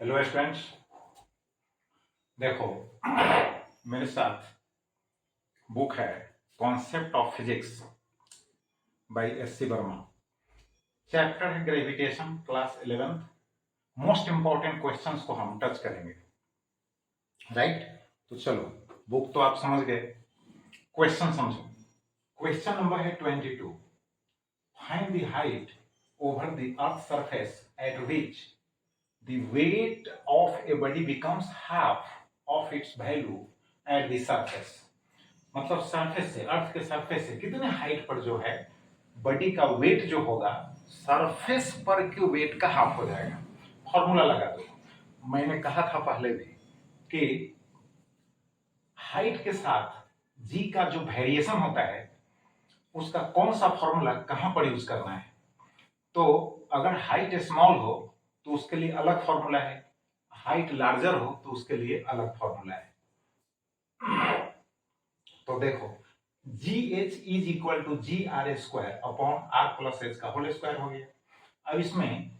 Hello students, देखो मेरे साथ बुक है concept of physics by S C. Verma. Chapter है gravitation, class 11th। Most important questions को हम टच करेंगे, राइट। तो चलो, बुक तो आप समझ गए, क्वेश्चन समझो। क्वेश्चन नंबर है 22। Find the height over the earth surface at which the weight of a body becomes half of its value at the surface। मतलब सरफेस से, अर्थ के सरफेस से कितने हाइट पर जो है बॉडी का वेट जो होगा सरफेस पर के वेट का हाफ हो जाएगा। फॉर्मूला लगा दो। मैंने कहा था पहले भी कि हाइट के साथ जी का जो वेरिएशन होता है उसका कौन सा फॉर्मूला कहां पर यूज करना है। तो अगर हाइट स्मॉल हो तो उसके लिए अलग फॉर्मूला है, हाइट लार्जर हो तो उसके लिए अलग फॉर्मूला है। तो देखो, g h is equal to g R square upon R plus h का होल स्क्वायर हो गया। अब इसमें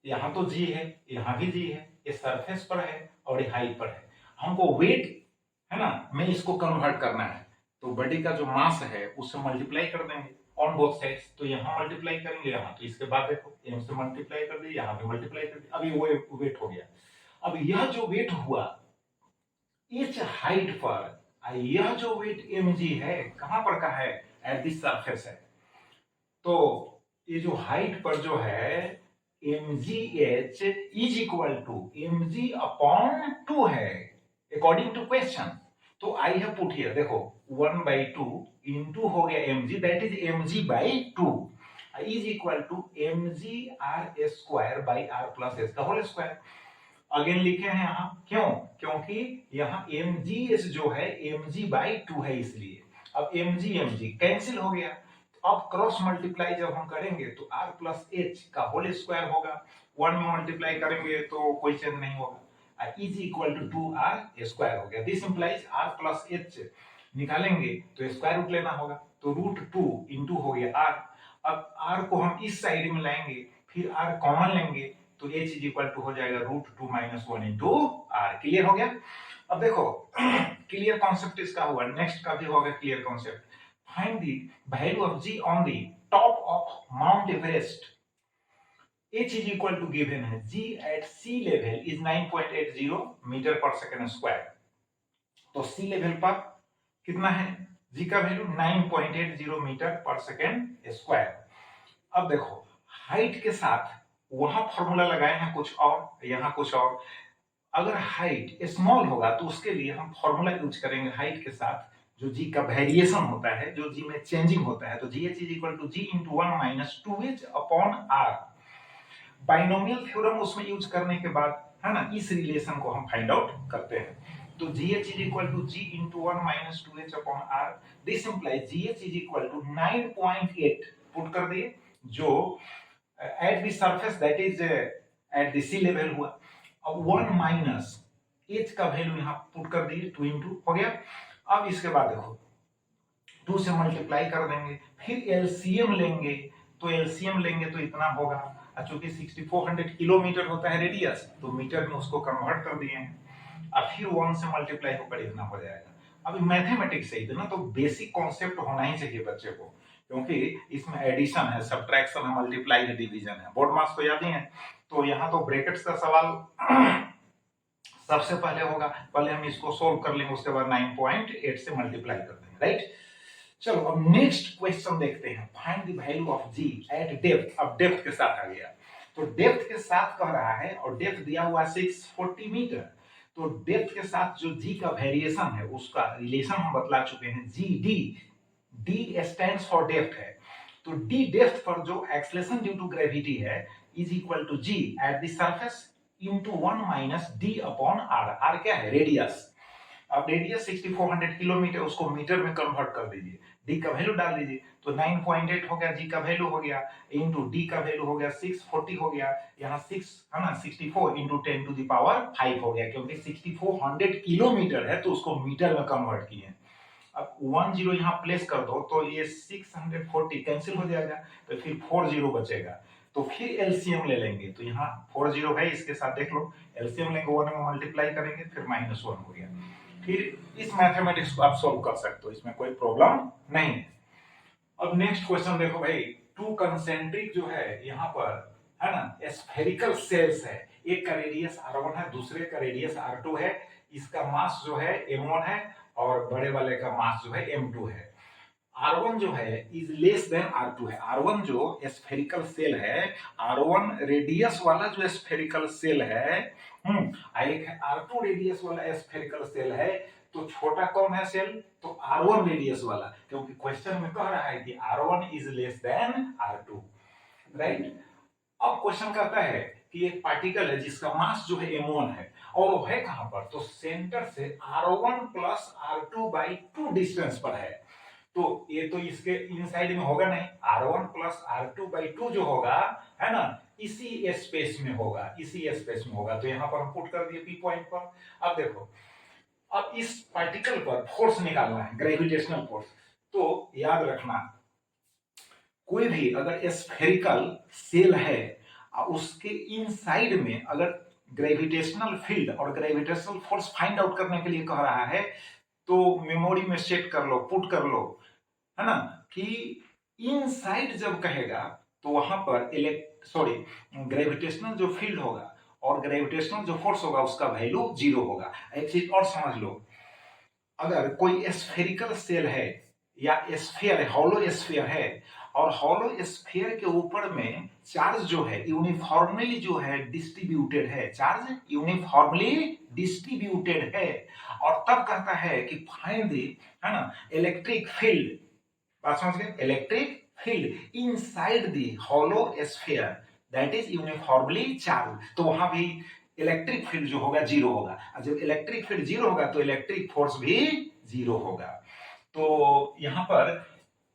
यहां तो जी है, यहां भी जी है, ये सरफेस पर है और ये हाइट पर है। हमको वेट है ना, में इसको कन्वर्ट करना है। तो बॉडी का जो मास है उससे मल्टीप्लाई कर देंगे ऑन बोथ साइड्स। तो यहाँ मल्टीप्लाई करेंगे, यहाँ तो इसके बाद देखो एम से मल्टीप्लाई कर दिए, यहाँ पे मल्टीप्लाई कर दिए, अभी वो वेट हो गया। अब यह जो वेट हुआ इस हाइट पर, यह जो वेट एम जी है कहां पर का है, एट दिस सरफेस है। तो ये जो हाइट पर जो है m g h is equal to m g upon 2 है अकॉर्डिंग टू क्वेश्चन। तो आई हैव पुट हियर, देखो 1/2 इंटू हो गया m g, that is m g by 2 is equal to m g R square by R plus s का whole square. Again लिखे हैं यहाँ, क्यों? क्योंकि यहाँ एम जी एस जो है एम जी बाई 2 है, इसलिए अब एम जी कैंसिल हो गया। अब क्रॉस मल्टीप्लाई जब हम करेंगे तो r प्लस एच का होल स्क्वायर होगा। 1 में मल्टीप्लाई करेंगे तो कोई चेंज नहीं होगा, is equal to 2r square हो गया। This implies r plus H निकालेंगे तो स्क्वायर रूट लेना होगा, तो √2 इंटू हो गया r। अब r को हम इस साइड में लाएंगे, फिर r कॉमन लेंगे तो h इज इक्वल टू हो जाएगा √2 माइनस 1 इंटू r। क्लियर हो गया? अब देखो क्लियर कॉन्सेप्ट इसका हुआ, नेक्स्ट का भी होगा clear concept. Find the value of g on the top of Mount Everest। h is equal to given है, g at sea level is 9.80 metre पर सेकंड स्क्वायर। तो सी लेवल पर कितना है g का वैल्यू 9.80 मीटर पर सेकंड स्क्वायर। अब देखो हाइट के साथ वहां फॉर्मूला लगाए हैं कुछ और, यहाँ कुछ और। अगर हाइट स्मॉल होगा तो उसके लिए हम फॉर्मूला यूज करेंगे हाइट के साथ जो जी का वेरिएशन होता है, जो जी में चेंजिंग होता है, तो g h is equal to g into 1 minus 2h upon R. Binomial theorem उसमें यूज करने के बाद है ना, इस रिलेशन को हम फाइंड आउट करते हैं। तो g h is equal to g into 1 minus 2h upon R. This implies g h is equal to 9.8 put कर दिए, जो at the surface that is at the sea level हुआ। अब 1 माइनस एच का value यहां put कर दिए, 2 into हो गया। अब इसके बाद देखो 2 से मल्टीप्लाई कर देंगे, फिर एलसीएम लेंगे, तो एलसीएम लेंगे तो इतना होगा, चूंकि 6400 किलोमीटर होता है रेडियस, तो मीटर में उसको कन्वर्ट कर दिए हैं। अब फिर 1 से मल्टीप्लाई होकर इतना हो जाएगा। अब मैथमेटिक्स से इतना तो बेसिक कॉन्सेप्ट होना ही चाहिए बच्चे को, क्योंकि इसमें एडिशन है, सब्ट्रैक्शन है, मल्टीप्लाई है, डिवीजन है। बोर्ड मार्क्स तो याद ही है। तो यहाँ तो ब्रैकेट्स का सवाल सबसे पहले होगा, पहले हम इसको सोल्व कर लेंगे, उसके बाद 9.8 से मल्टीप्लाई कर देंगे, राइट। चलो अब नेक्स्ट क्वेश्चन देखते हैं। Find the value of g at depth. अब डेप्थ के साथ आ गया, तो डेप्थ के साथ कह रहा है और डेप्थ दिया हुआ 640 मीटर। तो डेप्थ के साथ जो जी का वेरिएशन है उसका रिलेशन हम बतला चुके हैं, g d. D stands for depth है, तो डी डेप्थ पर जो एक्सेलरेशन ड्यू टू ग्रेविटी है is equal to g at the surface into 1 minus d upon R. R क्या है? रेडियस। अब रेडियस 6400 किलोमीटर, उसको मीटर में कन्वर्ट कर दीजिए, डी का वैल्यू डाल दीजिए, तो 9.8 हो गया, जी का वैल्यू हो गया, इंटू डी का वैल्यू हो गया 640 हो गया, यहाँ 6 है ना, 64 इंटू 10 टू द पावर 5 हो गया, क्योंकि 6400 किलोमीटर है तो उसको मीटर में कन्वर्ट किए। अब 10 यहाँ प्लेस कर दो तो ये 640 कैंसिल हो जाएगा, तो फिर 40 बचेगा, तो फिर एलसीएम ले लेंगे, तो यहाँ 4 जीरो है, इसके साथ देख लो, एलसीएम लेंगे 1 में मल्टीप्लाई करेंगे, फिर -1 हो गया। फिर इस मैथमेटिक्स को आप सोल्व कर सकते हो, इसमें कोई प्रॉब्लम नहीं है। अब नेक्स्ट क्वेश्चन देखो भाई, टू कंसेंट्रिक जो है यहाँ पर, है ना, स्फेरिकल सेल्स है, एक का रेडियस r1 है, दूसरे का रेडियस r2 है, इसका मास जो है m1 है और बड़े वाले का मास जो है m2 है। R1 जो है इज लेस देन R2 है। R1 जो स्फेरिकल सेल है, R1 रेडियस वाला जो स्फेरिकल सेल है, एक R2 रेडियस वाला स्फेरिकल सेल है, तो छोटा कौन है सेल? तो R1 रेडियस वाला, क्योंकि क्वेश्चन में कह रहा है कि R1 is less than R2, right. अब क्वेश्चन कहता है कि एक पार्टिकल है जिसका मास जो है m1 है, और वो है कहां पर? तो सेंटर से R1 plus R2 by 2 distance पर है। तो ये तो इसके इनसाइड में होगा नहीं, R1 प्लस R2 बाई 2 जो होगा, है ना, इसी स्पेस में होगा, इसी स्पेस में होगा। तो यहां पर हम पुट कर दिए P पॉइंट पर। अब देखो, अब इस पार्टिकल पर फोर्स निकालना है, ग्रेविटेशनल फोर्स। तो याद रखना, कोई भी अगर स्फेरिकल सेल है उसके इनसाइड में अगर ग्रेविटेशनल फील्ड और ग्रेविटेशनल फोर्स फाइंड आउट करने के लिए कह रहा है, तो मेमोरी में सेट कर लो, पुट कर लो, है ना, कि इनसाइड जब कहेगा तो वहां पर ग्रेविटेशनल जो फील्ड होगा और ग्रेविटेशनल जो फोर्स होगा उसका वैल्यू 0 होगा। एक चीज और समझ लो, अगर कोई स्फेरिकल सेल है या स्फीयर है, हॉलो स्फीयर है, और हॉलो स्फीयर के ऊपर में चार्ज जो है यूनिफॉर्मली जो है डिस्ट्रीब्यूटेड है, चार्ज यूनिफॉर्मली डिस्ट्रीब्यूटेड है, और तब कहता है कि फाइंड द, है ना, इलेक्ट्रिक फील्ड, बात समझ गए, electric field inside the hollow sphere that is uniformly charge. तो वहां भी इलेक्ट्रिक फील्ड जो होगा 0 होगा, और जब इलेक्ट्रिक फील्ड 0 होगा तो इलेक्ट्रिक फोर्स भी 0 होगा। तो यहां पर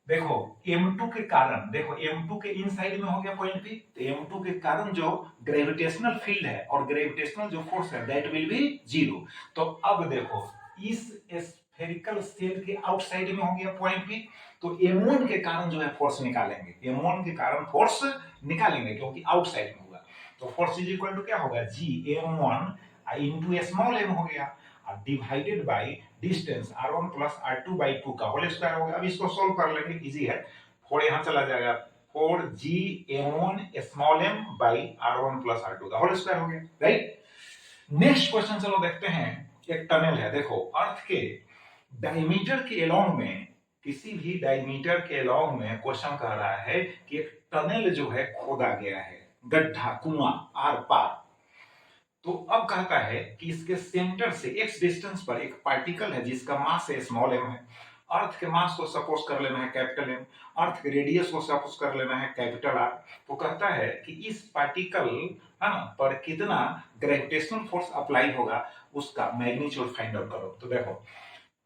देखो M2 के कारण, देखो M2 के इनसाइड में हो गया पॉइंट P, तो M2 के कारण जो ग्रेविटेशनल फील्ड है और ग्रेविटेशनल जो फोर्स है दैट विल बी 0। तो अब देखो, इस स्फेरिकल सेल के आउटसाइड में हो गया पॉइंट P, तो M1 के कारण जो है फोर्स निकालेंगे, M1 के कारण फोर्स निकालेंगे क्योंकि आउटसाइड में होगा। तो फोर्स इज इक्वल टू क्या होगा? Gm1 इंटू स्मॉल m हो गया, divided by distance r1 plus r2 by 2 का होल स्क्वायर हो गया। अब इसको सोल्व कर लेंगे, इजी है, 4 यहां चला जाएगा, 4gm1 small m by r1 plus r2 का होल स्क्वायर हो गया, राइट। नेक्स्ट क्वेश्चन चलो देखते हैं। एक टनल है, देखो अर्थ के डायमीटर के अलोंग में, किसी भी डायमीटर के अलोंग में क्वेश्चन कह रहा है कि एक टनल जो है खोदा गया है, गड्ढा, कुआं आर पार। तो अब कहता है कि इसके सेंटर से x डिस्टेंस पर एक पार्टिकल है जिसका मास है स्मॉल m है, अर्थ के मास को सपोज कर लेना है कैपिटल M, अर्थ के रेडियस को सपोज कर लेना है कैपिटल R। तो कहता है कि इस पार्टिकल, है ना, पर कितना ग्रेविटेशनल फोर्स अप्लाई होगा उसका मैग्नीट्यूड फाइंड आउट करो। तो देखो,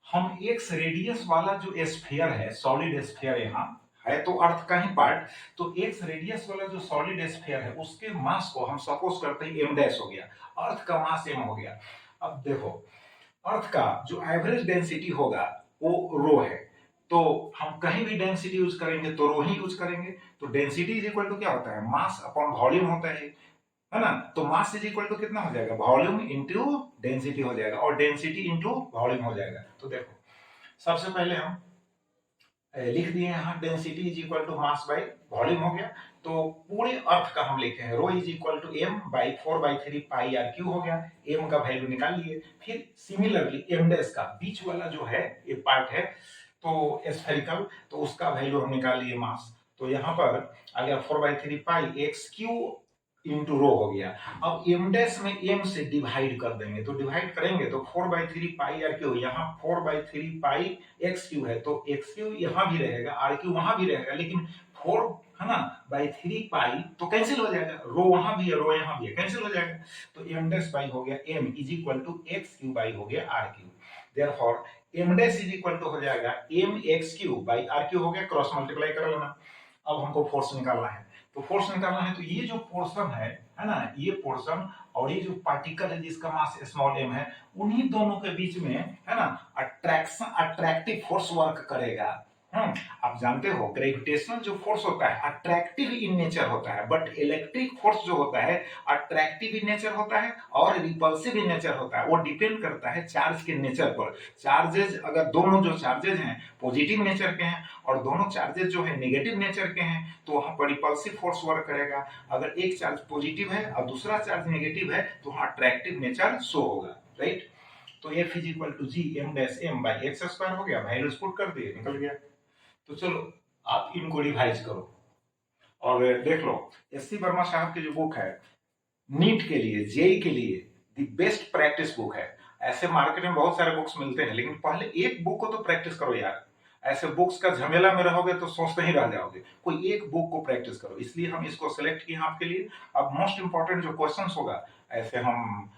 हम x रेडियस वाला जो स्फीयर है, सॉलिड स्फीयर यहाँ है तो अर्थ का ही पार्ट, तो x रेडियस वाला जो सॉलिड स्फीयर है उसके मास को हम सपोज करते हैं m डैश हो गया, अर्थ का मास m हो गया। अब देखो, अर्थ का जो एवरेज डेंसिटी होगा वो रो है, तो हम कहीं भी डेंसिटी यूज करेंगे तो रो ही यूज करेंगे। तो डेंसिटी इज इक्वल टू क्या होता है? मास अपॉन वॉल्यूम होता है ना। तो मास इज इक्वल टू कितना हो जाएगा? वॉल्यूम इंटू डेंसिटी हो जाएगा, और डेंसिटी इंटू वॉल्यूम हो जाएगा। तो देखो, सबसे पहले हम लिख दिए यहाँ density is equal to mass by volume हो गया। तो पूरे अर्थ का हम लिखे हैं rho is equal to m by 4/3 pi R Q हो गया, m का वैल्यू निकाल लिए। फिर सिमिलरली m डैश का बीच वाला जो है ये पार्ट है तो स्फेरिकल, तो उसका वैल्यू हम निकाल लिए मास। तो यहाँ पर आ गया 4/3 पाई एक्स क्यू इंटू रो हो गया। अब m डैश में m से डिवाइड कर देंगे, तो डिवाइड करेंगे तो 4/3 पाई आर क्यू, यहाँ 4/3 पाई एक्स क्यू है, तो एक्स क्यू यहाँ भी रहेगा, आर क्यू वहां भी रहेगा, लेकिन 4, है ना, बाई 3 पाई तो कैंसिल हो जाएगा, रो वहां भी है रो यहाँ भी है, कैंसिल हो जाएगा। तो m डैश बाई हो गया m is equal to x q by हो गया R q. Therefore m dash is equal to हो जाएगा m x q by R Q हो गया, क्रॉस मल्टीप्लाई कर लेना। अब हमको फोर्स निकालना है, तो फोर्स निकालना है तो ये जो पोर्शन है ना, ये पोर्शन और ये जो पार्टिकल है जिसका मास स्मॉल m है, उन्हीं दोनों के बीच में, है ना, अट्रैक्टिव फोर्स वर्क करेगा, आप जानते हो ग्रेविटेशनल जो फोर्स होता है अट्रैक्टिव इन नेचर होता है, बट इलेक्ट्रिक फोर्स जो होता है अट्रैक्टिव इन नेचर होता है और रिपल्सिव इन नेचर होता है। वो डिपेंड करता है चार्ज के नेचर पर। चार्जेज अगर दोनों जो चार्जेज हैं पॉजिटिव नेचर के हैं और दोनों चार्जेज जो है नेगेटिव नेचर के हैं तो वहां पर रिपल्सिव फोर्स वर्क करेगा। अगर एक चार्ज पॉजिटिव है और दूसरा चार्ज नेगेटिव है तो वहां अट्रैक्टिव नेचर शो होगा, राइट। तो F is equal to g m dash m by x square हो गया, वैल्यूज पुट कर दिए, निकल गया। तो चलो आप इनको रिवाइज करो और देख लो एस सी वर्मा साहब की जो बुक है नीट के लिए जेई के लिए दी बेस्ट प्रैक्टिस बुक है। ऐसे मार्केट में बहुत सारे बुक्स मिलते हैं लेकिन पहले एक बुक को तो प्रैक्टिस करो यार। ऐसे बुक्स का झमेला में रहोगे तो सोचते ही रह जाओगे। कोई एक बुक को प्रैक्टिस करो, इसलिए हम इसको सेलेक्ट किए आपके लिए। अब मोस्ट इंपॉर्टेंट जो क्वेश्चन होगा ऐसे हम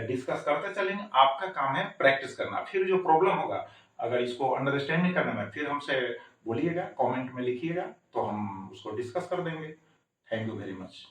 डिस्कस करते चलेंगे। आपका काम है प्रैक्टिस करना। फिर जो प्रॉब्लम होगा अगर इसको अंडरस्टैंड नहीं करने में फिर हमसे बोलिएगा, कमेंट में लिखिएगा तो हम उसको डिस्कस कर देंगे। Thank you very much.